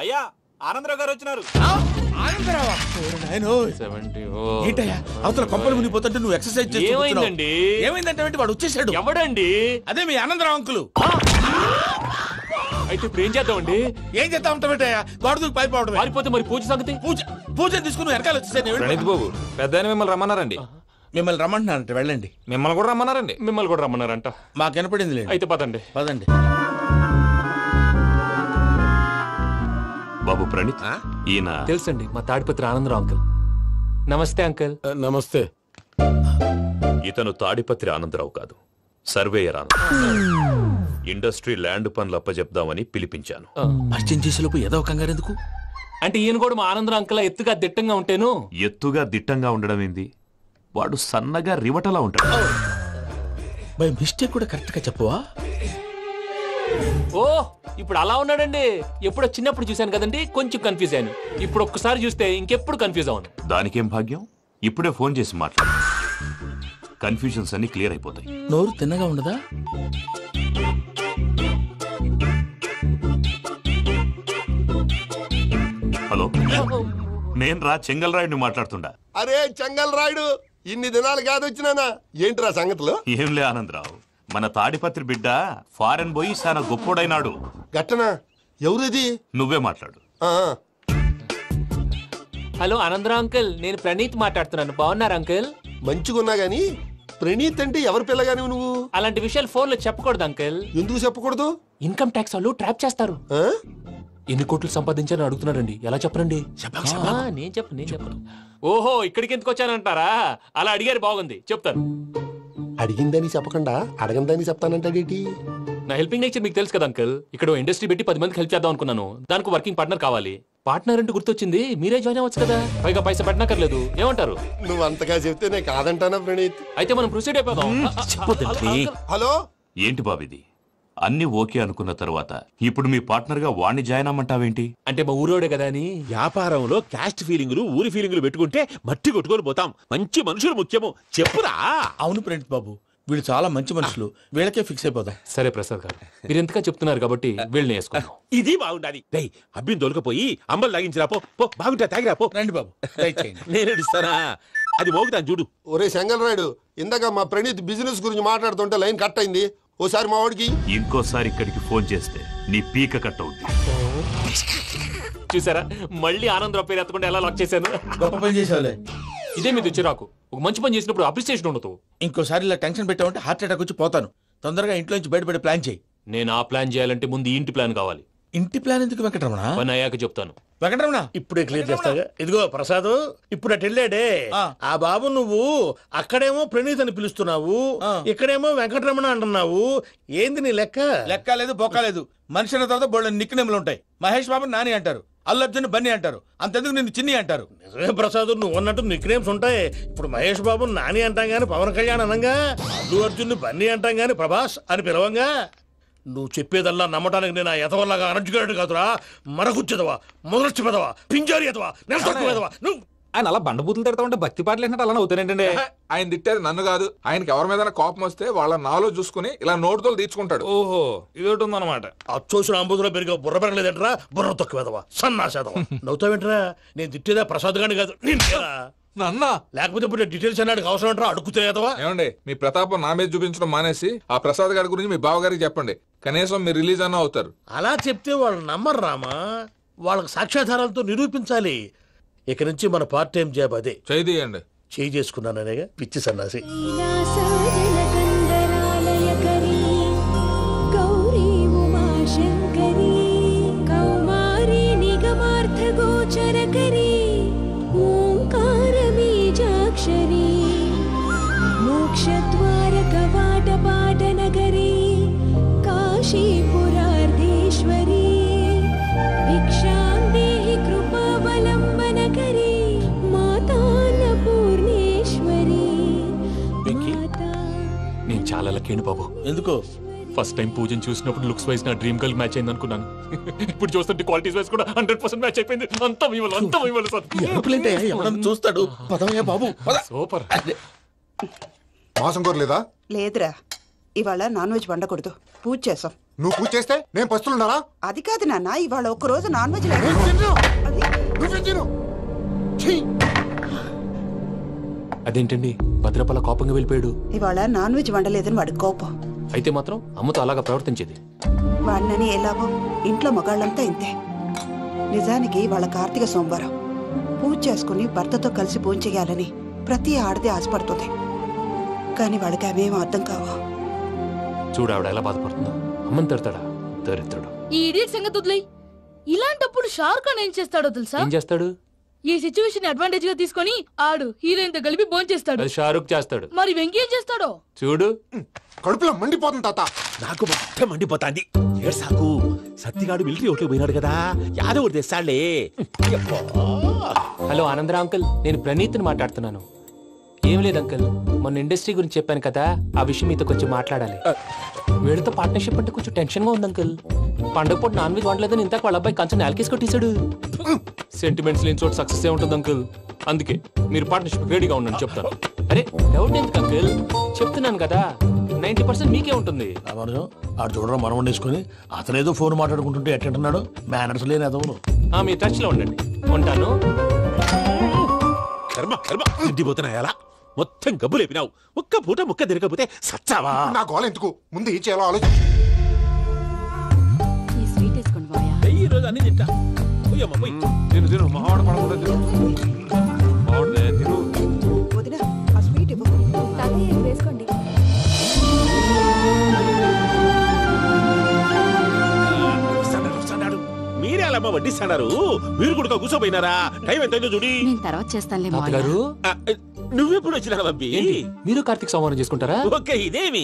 అయ్యా ఆనందరావు గారు వచ్చినారు. అవతల కొంపలు మునిగిపోతుంటే నువ్వు ఎక్సర్సైజ్ ఏమైందండి? ఏమైందంటే వాడు వచ్చేసాడు. ఎవడండి? అదే మీ ఆనందరావు అంకులు. అయితే ఇప్పుడు ఏం చేద్దామండి? ఏం చేస్తా ఉంటావేటయ్యా? గొడవకు పైపోవడం. పారిపోతే మరి పూజ సంగతి? పూజ తీసుకుని వెనకాల వచ్చేసాను. ప్రణీత్ బాబు పెద్ద మిమ్మల్ని రమ్మన్నారండి. మిమ్మల్ని రమ్మంటున్నారంట, వెళ్ళండి. మిమ్మల్ని కూడా రమ్మన్నారండి. మిమ్మల్ని కూడా రమ్మన్నారంట. మాకు వినపడింది. అయితే పదండి. పదండి బాబు ప్రణీత్, ఈయన తెలుసండి, మా తాడిపత్రి ఆనందరావు అంకుల్. నమస్తే అంకుల్. నమస్తే. ఇతను తాడిపత్రి ఆనందరావు కాదు, సర్వేయర్ ఆనందరావు. ఇండస్ట్రీ ల్యాండ్ పనులు అప్పచెప్దామని పిలిపించాను. పరిచయం చేసేలోపు ఏదో కంగారు ఎందుకు? అంటే ఈయన కూడా మా ఆనందరావు అంకుల్ ఎత్తుగా దిట్టంగా ఉంటాను. ఎత్తుగా దిట్టంగా ఉండడం ఏంది? వాడు సన్నగా రివటలా ఉంటాడు. బై మిస్టేక్ కూడా కరెక్ట్ గా చెప్పవా? ఓ ఇప్పుడు అలా ఉన్నాడండి. ఎప్పుడో చిన్నప్పుడు చూశాను కదండి, కొంచెం కన్ఫ్యూజ్ అయ్యాను. ఇప్పుడు ఒక్కసారి చూస్తే ఇంకెప్పుడు కన్ఫ్యూజ్ అవ్వను. దానికేం భాగ్యం, ఇప్పుడే ఫోన్ చేసి మాట్లాడు. కన్ఫ్యూజన్స్ అన్ని క్లియర్ అయిపోతాయి. నోరు తిన్నగా ఉండదా? హలో, నేను రా చెంగల్ రాయుడిని మాట్లాడుతుండా. అరే చెంగల్ రాయుడు, ఇన్ని దినాలు కాదు వచ్చినానా? ఏంట్రా సంగతులు? ఏంలే ఆనందరావు, మన తాడిపత్రి బిడ్డ ఫారెన్ పోయి చాలా గొప్పోడైనాడు. గట్టనా? ఎవరిది? నువ్వే మాట్లాడు. హలో ఆనందరావు అంకుల్, నేను ప్రణీత్ మాట్లాడుతున్నాను. బాగున్నారు అంకుల్? మంచిగున్నా గాని ప్రణీత్ అంటే ఎవరి పిల్లగాని నువ్వు? అలాంటి విషయాలు ఫోన్ లో చెప్పకూడదు అంకుల్. ఎందుకు చెప్పకూడదు? ఇన్కమ్ ట్యాక్స్ వాళ్ళు ట్రాప్ చేస్తారు. ఆ? ఎన్ని కోట్లు సంపాదించాలని అడుగుతున్నారండి. ఎలా చెప్పరండి? నేను చెప్పను. ఓహో, ఇక్కడికి ఎందుకు వచ్చానంటారా? అలా అడిగారు, బాగుంది, చెప్తాను. అడిగిందని చెప్పకుండా అడగందని చెప్తానంటాడేటి? నా హెల్పింగ్ నేచర్ మీకు తెలుసు కదా అంకుల్. ఇక్కడ ఇండస్ట్రీ పెట్టి 10 మందికి హెల్ప్ చేద్దాం అనుకున్నాను. దానికి వర్కింగ్ పార్ట్నర్ కావాలి. పార్ట్నర్ అంటే గుర్తొచ్చింది, మీరే జాయిన్ అవ్వచ్చు కదా. పైగా పైసా పెట్టనక్కర్లేదు. ఏమంటారు? నువ్వు అంతగా చెప్తే నేను కాదంటానా ప్రణీత్? అయితే మనం ప్రొసీడ్ అయిపోదాం. హలో, ఏంటి బాబిది? అన్ని ఓకే అనుకున్న తర్వాత ఇప్పుడు మీ పార్ట్నర్ గా వాణ్ణి జాయిన్ అమ్మంటావేంటి? అంటే మా ఊరోడే కదా అని. వ్యాపారంలో క్యాస్ట్ ఫీలింగులు, ఊరి ఫీలింగులు పెట్టుకుంటే మట్టి కొట్టుకొని పోతాం. మంచి మనుషులు ముఖ్యము. చెప్పురా. అవును ప్రణీత్ బాబు, వీళ్ళు చాలా మంచి మనుషులు. వీళ్ళకే ఫిక్స్ అయిపోదాం. సరే ప్రసాద్ గారు, మీరు ఎంతగా చెప్తున్నారు కాబట్టి వీళ్ళని వేసుకుందాం. ఇది బాగుండాలి. డై అబ్బిని దొలకపోయి అంబలు తాగించిరా పో. బాగుంటా తాగిరా పో. రండి బాబు, దయచేయండి. నేను ఇస్తానా? అది మోగుతాను చూడు. ఒరే చెంగల్ రాయుడు, ఇందాక మా ప్రణీత్ బిజినెస్ గురించి మాట్లాడుతుంటే లైన్ కట్ అయింది. ఓసారి మా వాడికి ఇంకోసారి ఇక్కడికి ఫోన్ చేస్తే నీ పీక కట్ అవుద్ది. చూసారా, మళ్ళీ ఆనందరావు పేరు ఎత్తకుండా ఎలా లాక్ చేశాను. గొప్ప పని చేసేవాళ్ళే. ఇదే మీద చిరాకు. ఒక మంచి పని చేసినప్పుడు అప్రిసియేషన్ ఉండదు. ఇంకోసారి ఇలా టెన్షన్ పెట్టామంటే హార్ట్ అటాక్ వచ్చి పోతాను. తొందరగా ఇంట్లో నుంచి బయటపడే ప్లాన్ చేయి. నేను ఆ ప్లాన్ చేయాలంటే ముందు ఈ ఇంటి ప్లాన్ కావాలి. ఇంటి ప్లాన్ ఎందుకు వెంకటరమణ? పని అయ్యాక చెప్తాను. వెంకటరమణ ఇప్పుడే క్లియర్ చేస్తాగా. ఇదిగో ప్రసాద్, ఇప్పుడు అటు వెళ్ళాడే ఆ బాబు, నువ్వు అక్కడేమో ప్రణీత్ అని పిలుస్తున్నావు, ఇక్కడేమో వెంకటరమణ అంటున్నావు. ఏంది నీ లెక్క? లెక్క లేదు, బొక్క లేదు. మనిషి అన్న తర్వాత బోళ్ళ నిక్నెములు ఉంటాయి. మహేష్ బాబు నాని అంటారు, అల్లు అర్జున్ బన్నీ అంటారు, అంతెందుకు నిన్ను చిన్ని అంటారు. నిజమే ప్రసాద్, నువ్వు అన్నట్టు నిక్నేమ్స్ ఉంటాయి. ఇప్పుడు మహేష్ బాబు నాని అంటాం గాని పవన్ కళ్యాణ్ అనంగా, అల్లు అర్జున్ బన్నీ అంటాం గాని ప్రభాస్ అని పిలవంగా. నువ్వు చెప్పేదల్లా నమ్మటానికి నేను ఎతవల్లాగా అనర్జుకేటెడ్ కాదురా. మరగుచ్చదవా, మొదలచ్చి పెదవా, పింజారి ఎదవా, నెలసొక్కుదవా నువ్వు. ఆయన అలా బండబూతులు తిడతా ఉంటే భక్తి పాటలు ఏంటంటే అలా అవుతానంటే. ఆయన తిట్టేది నన్ను కాదు, ఆయనకి ఎవరి మీద కోపం వస్తే వాళ్ళ నాలో చూసుకుని ఇలా నోటుతో తీర్చుకుంటాడు. ఓహో, ఇది ఒకటి ఉందన్నమాట. అచ్చోసిన అంబుధులో పెరిగే బుర్ర పెరగలేదట్రా, బుర్ర తొక్కువేదవా, సన్నాసేదవా. నవ్వుతావేంట్రా? నేను తిట్టేదా ప్రసాద్ గాని కాదు, నిన్నేరా. నన్నా? లేకపోతే ఇప్పుడు డీటెయిల్స్ అన్నాడు అవసరం అంటారా? అడుగుతాయేదవా. ఏమండి, మీ ప్రతాపం నా మీద చూపించడం మానేసి ఆ ప్రసాద్ గారి గురించి మీ బావగారికి చెప్పండి. కనీసం మీరు రిలీజ్ అన్న అవుతారు. అలా చెప్తే వాళ్ళు నమ్మరు రామా. వాళ్ళకి సాక్ష్యాధారాలతో నిరూపించాలి. ఇక నుంచి మన పార్ట్ టైం జాబ్ అదే. చేయండి. చేయి చేసుకున్నాననేగా పిచ్చి సన్నాసి. నేను చాలా లక్కీ బాబు. ఎందుకు? ఫస్ట్ టైం పూజను చూసినప్పుడు లుక్స్ వైజ్ నా డ్రీమ్ గర్ల్ మ్యాచ్ అయింది అనుకున్నాను. ఇప్పుడు చూస్తుంటే క్వాలిటీస్ వైజ్ కూడా 100% మ్యాచ్ అయిపోయింది. అంతా చూస్తాడు. పదవయ్యా బాబు, సూపర్. మాసం కోరలేదా? లేదురా, ఇవాళ నాన్ వెజ్ వండకూడదు, పూజ చేసాం. నువ్వు పూజ చేస్తే నేను పస్తులున్నారా? అది కాదు నాన్న, ఇవాళ ఒక్కరోజు నాన్ వెజ్ లేదు. నువ్వు తిను. అది నువ్వే తిను. ఛీ! అదేంటండి భద్రపల కోపంగా వెళ్ళిపోయాడు? ఇవాళ నాన్ వెజ్ వండలేదని వాడి కోపం. అయితే మాత్రం అమ్మతో అలాగా ప్రవర్తించేది. వాడినని ఎలాగో ఇంట్లో మగాళ్ళంతా ఇంతే. నిజానికి వాళ్ళ కార్తీక సోమవారం పూజ చేసుకుని భర్తతో కలిసి పూజ చేయాలని ప్రతి ఆడది ఆశపడుతుంది. కానీ వాళ్ళకి అవేం అర్థం కావు. చూడు ఆవిడ ఎలా బాధపడుతుందో. అమ్మని తిడతాడా దరిద్రుడు. ఈ ఇడియట్ సంగతి వదిలేయ్. ఇలాంటప్పుడు షారుఖ్ ఖాన్ ఏం చేస్తాడో తెలుసా? ఏం చేస్తాడు? ఈ సిచ్యువేషన్ అడ్వాంటేజ్ గా తీసుకొని ఆడు హీరోయిన్ తో కలిపి బోన్ చేస్తాడు. అది షారుఖ్ చేస్తాడు. మరి వెంకీ ఏం చేస్తాడో చూడు. కడుపులో మండిపోతుంది తాత. నాకు మొత్తం మండిపోతాంది. ఏడు సాకు సత్తిగాడు మిలిటరీ ఓట్లు పోయినాడు కదా, యాదవ్ ఒకటి తెస్తాడులే. హలో ఆనందరా అంకుల్, నేను ప్రణీత్ని మాట్లాడుతున్నాను. ఏం లేదు అంకుల్, మొన్న ఇండస్ట్రీ గురించి చెప్పాను కదా, ఆ విషయం మీతో కొంచెం మాట్లాడాలి. వీళ్ళతో పార్ట్నర్షిప్ అంటే కొంచెం టెన్షన్ గా ఉంది అంకుల్. పండుగ పూట నాన్ వెజ్ వండలేదని ఇంతకు వాళ్ళ అబ్బాయి కంచెం నేలకేసి కొట్టేశాడు. సెంటిమెంట్స్ లేని చోట సక్సెస్ ఏ ఉంటుంది అంకుల్. అందుకే మీరు పార్ట్నర్షిప్ రెడీగా ఉండండి చెప్తాను. అరే డౌట్ ఎందుకు అంకుల్, చెప్తున్నాను కదా 90% మీకే ఉంటుంది. రామానుజం ఆడు చూడడం మనం వండేసుకొని అతనేదో ఫోన్ మాట్లాడుకుంటుంటే ఎట్టంటున్నాడు. మేనర్స్ లేని అదవును. మీ టచ్ లో ఉండండి. ఉంటాను. కర్మ కర్మ తిండిపోతున్నాయలా మొత్తం గబ్బు లేపినావు. ఒక్క పూట ముక్క తిరగకపోతే సచ్చావా? నా గోల ఎందుకు, ముందు ఈ చేయాలో ఆలోచించు. ఈ స్వీట్ వేసుకోండి బాయా. ఈ రోజు అన్ని తింటా. పోయమ్మ పోయి. తిను మావాడు పడకుండా తిను. మావాడులే, తిను. వదిన ఆ స్వీట్ ఇవ్వు. వేసుకోండి. వస్తాడు. మీరే అలా అమ్మ వడ్డిస్తాడారు. మీరు కూడా కూర్చోపోయినారా? టైం ఎంతైందో చూడి. నేను తర్వాత చేస్తానులే తాతగారు, నువ్వెప్పుడు వచ్చినా బంబి? ఏంటి మీరు కార్తీక సంహారం చేసుకుంటారా? ఓకే, ఇదేమి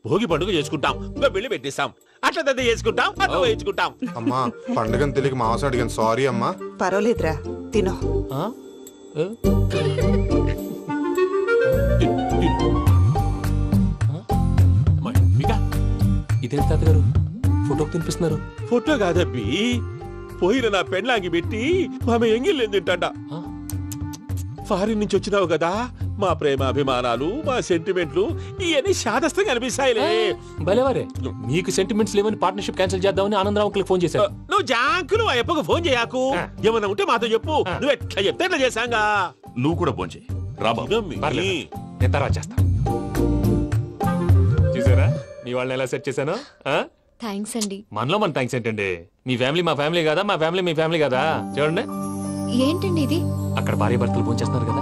భోగి పండుగ చేసుకుంటాం, పెళ్లి పెట్టిస్తాం, అట్లా దద్ద చేసుకుంటాం, అట్లా వేయించుకుంటాం. అమ్మా పండుగని తెలియక మాంసం అడిగాను, సారీ అమ్మా. పర్వాలేదురా, తినో. ఆ? ఏ? ఇదేంటి తాతగారు ఫోటోకి తినిపిస్తున్నారు? ఫోటో కాదబ్బి, పోయిన నా పెళ్ళాంగి పెట్టి ఆమె ఎంగిల్లేం తింటాడ. ఫారిన్ నుంచి వచ్చినావు కదా, మా ప్రేమ అభిమానాలు, మా సెంటిమెంట్లు ఇవన్నీ శాదస్తంగా అనిపిస్తాయిలే. భలేవారే, మీకు సెంటిమెంట్స్ లేవని పార్ట్నర్షిప్ క్యాన్సిల్ చేద్దామని ఆనందరావు అంకుల్ ఫోన్ చేశారు. నువ్వు జాంకులు ఆ అప్పకు ఫోన్ చేయకు. ఏమన్నా ఉంటే మాతో చెప్పు. నువ్వు ఎట్లా చెప్తే ఎట్లా చేశాంగా. నువ్వు కూడా ఫోన్ చేయి రాబాబు. పర్లేదు, నేను తర్వాత చేస్తా. చూసారా మీ వాళ్ళని ఎలా సెట్ చేశాను? థ్యాంక్స్ అండి. మనలో మన థ్యాంక్స్ ఏంటండి? మీ ఫ్యామిలీ మా ఫ్యామిలీ కదా, మా ఫ్యామిలీ మీ ఫ్యామిలీ కదా. చూడండి, ఏంటండి ఇది? అక్కడ భార్య భర్తలు భోంచేస్తున్నారు కదా,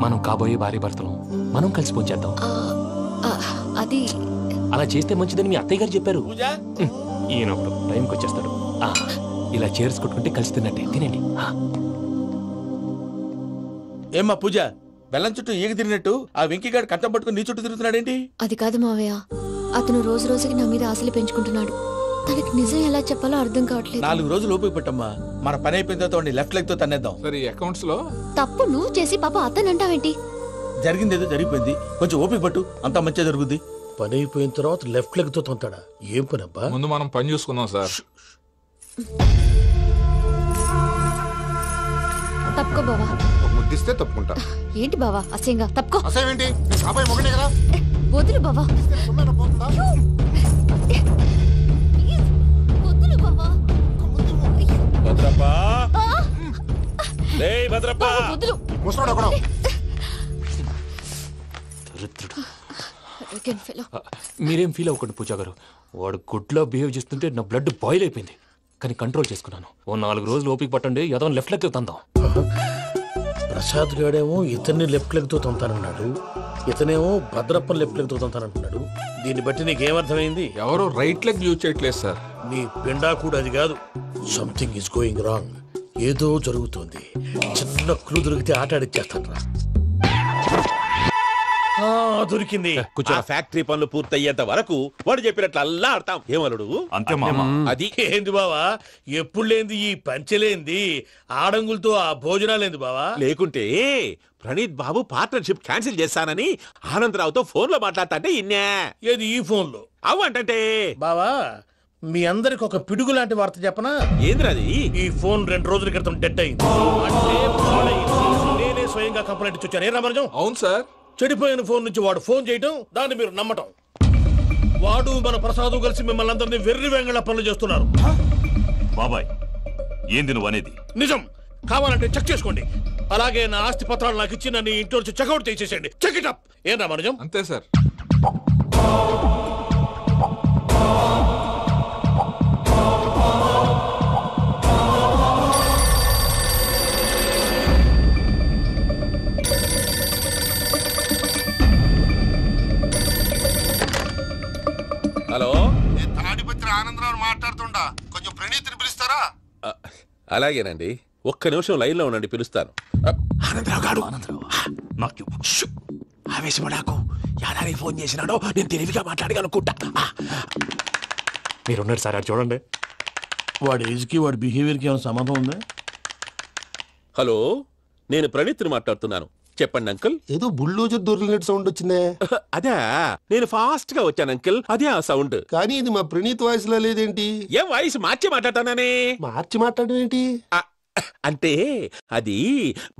మనం కాబోయే భార్య భర్తలు మనం కలిసి భోంచేద్దాం. అది అలా చేస్తే మంచిదని మీ అత్తయ్య గారు చెప్పారు. పూజ ఈయన ఒకడు టైంకి వచ్చేస్తాడు. ఇలా చేర్స్ కొట్టుకుంటే కలిసి తిన్నట్టే. తినండి. ఏమ్మా పూజ, బెల్లం చుట్టూ ఈగ తిరిగినట్టు ఆ వెంకీగాడు కట్టం పట్టుకుని నీ చుట్టూ తిరుగుతున్నాడేంటి? అది కాదు మావయ్య, అతను రోజు రోజుకి నా మీద ఆశలు పెంచుకుంటున్నాడు. తనకి నిజం ఎలా చెప్పాలో అర్థం కావట్లేదు. 4 రోజులు ఓపిక పెట్టమ్మా, మన పని అయిపోయిన తర్వాత లెఫ్ట్ లెగ్ తో తన్నేద్దాం. సరే అకౌంట్స్ లో తప్పు నువ్వు చేసి పాప అతను అంటావేంటి? జరిగింది ఏదో జరిగిపోయింది, కొంచెం ఓపిక పట్టు, అంతా మంచిగా జరుగుద్ది. పని అయిపోయిన తర్వాత లెఫ్ట్ లెగ్ తో తొంతాడా? ఏం పని అబ్బా? ముందు మనం పని చూసుకుందాం సార్. తప్పుకో బావా. ఒక ముద్దిస్తే తప్పుకుంటా. ఏంటి బావా అసహ్యంగా? తప్పుకో. అసేమేంటి, నీ కాబోయే మొగనే కదా. వదులు బావా. సొమ్మేనా పోతుందా? వదులు బావా. భద్రప్ప, లే భద్రప్ప. వదులు. ముసలోడు ఒకడు. దరిద్రుడు. Arrogant fellow. మీరేం ఫీల్ అవ్వకండి పూజా గారు. వాడు గుడ్లో బిహేవ్ చేస్తుంటే నా బ్లడ్ బాయిల్ అయిపోయింది. కానీ కంట్రోల్ చేసుకున్నాను. ఓ 4 రోజులు ఓపిక పట్టండి, ఏదో లెఫ్ట్ లెగ్ తందాం. ప్రసాద్ గాడేమో ఇతన్ని లెఫ్ట్ లెగ్ తో తొంతానన్నాడు, ఇతనేమో భద్రప్ప లెఫ్ట్ లెగ్ తో తొంతానంటున్నాడు. దీన్ని బట్టి నీకేమర్థమైంది? ఎవరు రైట్ లెగ్ యూజ్ చేయట్లేదు సార్. నీ పిండా కూడా అది కాదు. Something is going wrong. ఏదో జరుగుతోంది. చిన్న క్లూ దొరికితే ఆట ఆడిచ్చేస్తాను రా. దొరికింది. ఆ ఫ్యాక్టరీ పనులు పూర్తయ్యేంత వరకు వాడు చెప్పినట్లు అల్లా ఆడతాం. ఏమలుడు? అంతే మామ. అది ఏంది బావా, ఎప్పుడు లేంది ఈ పంచలేంది, ఆడంగులతో ఆ భోజనాలేంది బావా? లేకుంటే ప్రణీత్ బాబు పార్ట్నర్షిప్ క్యాన్సిల్ చేస్తానని ఆనందరావుతో ఫోన్ లో మాట్లాడతాంటే ఇన్నే. ఏది ఈ ఫోన్ లో? అవ్వంటే బావా, మీ అందరికి ఒక పిడుగు లాంటి వార్త చెప్పనా? ఏంద్రది? ఈ ఫోన్ 2 రోజుల క్రితం డెడ్ అయింది. అంటే పాడైంది. నేనే స్వయంగా కంప్లైంట్ ఇచ్చి వచ్చాను. ఏ రామరాజం? అవును సార్. చెడిపోయిన ఫోన్ నుంచి వాడు ఫోన్ చేయటం, దాన్ని మీరు నమ్మటం. వాడు మన ప్రసాదు కలిసి మిమ్మల్ని అందరినీ వెర్రి వెంగళ పనులు చేస్తున్నారు. బాబాయ్ ఏంది నువ్వు అనేది? నిజం. కావాలంటే చెక్ చేసుకోండి. అలాగే నా ఆస్తి పత్రాలు నాకు ఇచ్చి నన్ను ఇంట్లో నుంచి చెక్అౌట్ చేసేసండి. Check it up. ఏం రామానుజం? అంతే సార్. హలో, నేను తాడిపత్రి ఆనందరావు మాట్లాడుతుండా, కొంచెం ప్రణీతిని పిలుస్తారా? అలాగేనండి, ఒక్క నిమిషం లైన్ లో ఉండండి, పిలుస్తాను. ఆవేశపడాకు. యాదానికి ఫోన్ చేసినాడో నేను తెలివిగా మాట్లాడగలనుకుంటా. మీరున్నారు సార్, అది చూడండి. వాడి ఏజ్కి వాడి బిహేవియర్కి ఏమైనా సంబంధం ఉందా? హలో, నేను ప్రణీత్ని మాట్లాడుతున్నాను. చెప్పండి అంకుల్. ఏదో బుల్డోజర్ దొరికినట్టు సౌండ్ వచ్చిందే. అదే, నేను ఫాస్ట్ గా వచ్చాను అంకుల్, అదే ఆ సౌండ్. కానీ ఇది మా ప్రణీత్ వాయిస్ లో లేదేంటి? ఏం వాయిస్ మార్చి మాట్లాడతానని? మార్చి మాట్లాడడం ఏంటి? అంటే అది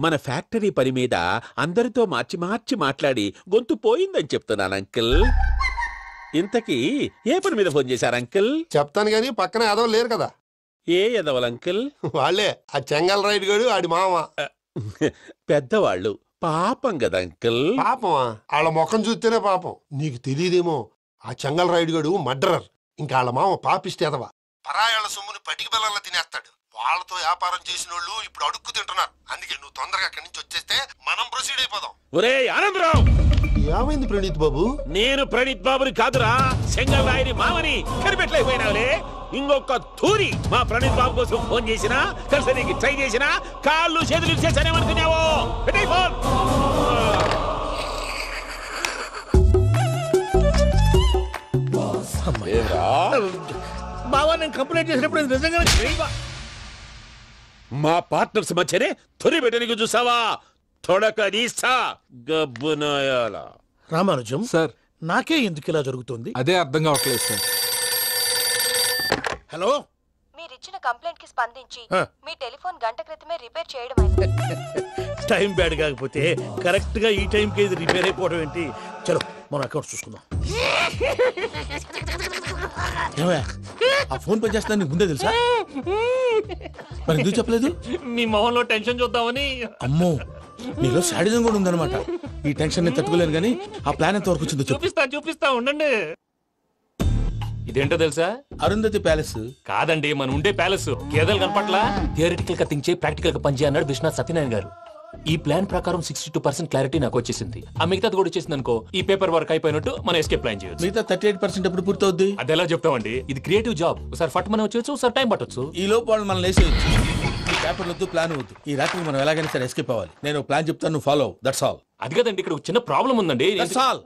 మన ఫ్యాక్టరీ పని మీద అందరితో మార్చి మార్చి మాట్లాడి గొంతు పోయిందని చెప్తున్నాను అంకుల్. ఇంతకీ ఏ పని మీద ఫోన్ చేశారు అంకుల్? చెప్తాను గానీ పక్కన ఎదవ లేరు కదా. ఏ ఎదవలు అంకుల్? వాళ్ళే, ఆ చెంగల్ రైడ్ గడు ఆడి మామ. పెద్దవాళ్ళు, పాపం కదా అంకుల్. పాపమా? వాళ్ళ ముఖం చూస్తేనే పాపం. నీకు తెలియదేమో, ఆ చెంగల్ రైడ్ గడు మర్డరర్. ఇంకా వాళ్ళ మామ పాపిస్తే ఎదవ. పరాయాళ్ళ సొమ్ముని పటికి బెల్లంలో తినేస్తాడు. వాళ్ళతో వ్యాపారం చేసిన వాళ్ళు ఇప్పుడు అడుక్కు తింటున్నారు. అందుకే నువ్వు తొందరగా అక్కడి నుంచి వచ్చేస్తే మనం ప్రొసీడ్ అయిపోదాం. ఒరే ఆనందరావు! ఏమైంది ప్రణీత్ బాబు? నేను ప్రణీత్ బాబుని కాదురా, సెంగల్ రాయని మామని. కనిపెట్టలేకపోయినావులే. ఇంకొక తూరి మా ప్రణీత్ బాబు కోసం ఫోన్ చేసినా, కలిసి నీకు ట్రై చేసినా కాళ్ళు చేతులు చేశానేమనుకున్నావో. పెట్టే ఫోన్. బావా, నేను కంప్లైంట్ చేసినప్పుడు నిజంగా మా పార్ట్నర్స్ మధ్యనే తొలి పెట్టడానికి చూసావా? తొడక నీస్తా గబ్బునాయాల. రామానుజం సార్, నాకే ఎందుకు ఇలా జరుగుతుంది? అదే అర్థం కావట్లేదు సార్. హలో, మీరిచ్చిన కంప్లైంట్ కి స్పందించి ఆ. మీ టెలిఫోన్ గంట క్రితమే రిపేర్ చేయడం టైం బ్యాడ్ కాకపోతే కరెక్ట్ గా ఈ టైంకి ఇది రిపేర్ అయిపోవడం ఏంటి? చలో మన అకౌంట్ చూసుకుందాం. ఏమయ్య, ఆ ఫోన్ పని చేస్తా నీకు ముందే తెలుసా? మరి ఎందుకు చెప్పలేదు? మీ మొహంలో టెన్షన్ చూద్దామని. అమ్మో, నీలో శాడిజం కూడా ఉందన్నమాట. ఈ టెన్షన్ నేను తట్టుకోలేను కానీ ఆ ప్లాన్ ఎంత వరకు వచ్చిందో చెప్పు. చూపిస్తా ఉండండి. ఇదేంటో తెలుసా? అరుంధతి ప్యాలెస్ కాదండి, మన ఉండే ప్యాలెస్. గేదెలు కనపట్లా? థియరిటికల్ గా థింక్ చేయి, ప్రాక్టికల్ గా పనిచేయ అన్నాడు విశ్వనాథ్ సత్యనారాయణ గారు. ఈ ప్లాన్ ప్రకారం 62% క్లారిటీ నాకు వచ్చేసింది. ఆ మిగతాది కూడా వచ్చేసింది అనుకో, ఈ పేపర్ వర్క్ అయిపోయినట్టు మనం ఎస్కేప్ ప్లాన్ చేయొచ్చు. మిగతా 38% ఎప్పుడు పూర్తవుద్ది? అది ఎలా చెప్తామండి, ఇది క్రియేటివ్ జాబ్. ఒకసారి ఫట్ మనం వచ్చేయచ్చు, ఒకసారి టైం పట్టొచ్చు. ఈ లోపు వాళ్ళు మనం లేసేయచ్చు. ఈ పేపర్ వద్దు, ప్లాన్ వద్దు. ఈ రాత్రి మనం ఎలాగైనా సరే ఎస్కేప్ అవ్వాలి. నేను ప్లాన్ చెప్తాను, నువ్వు ఫాలో. That's all. అది కదండి, ఇక్కడ ఒక చిన్న ప్రాబ్లం ఉందండి. That's all.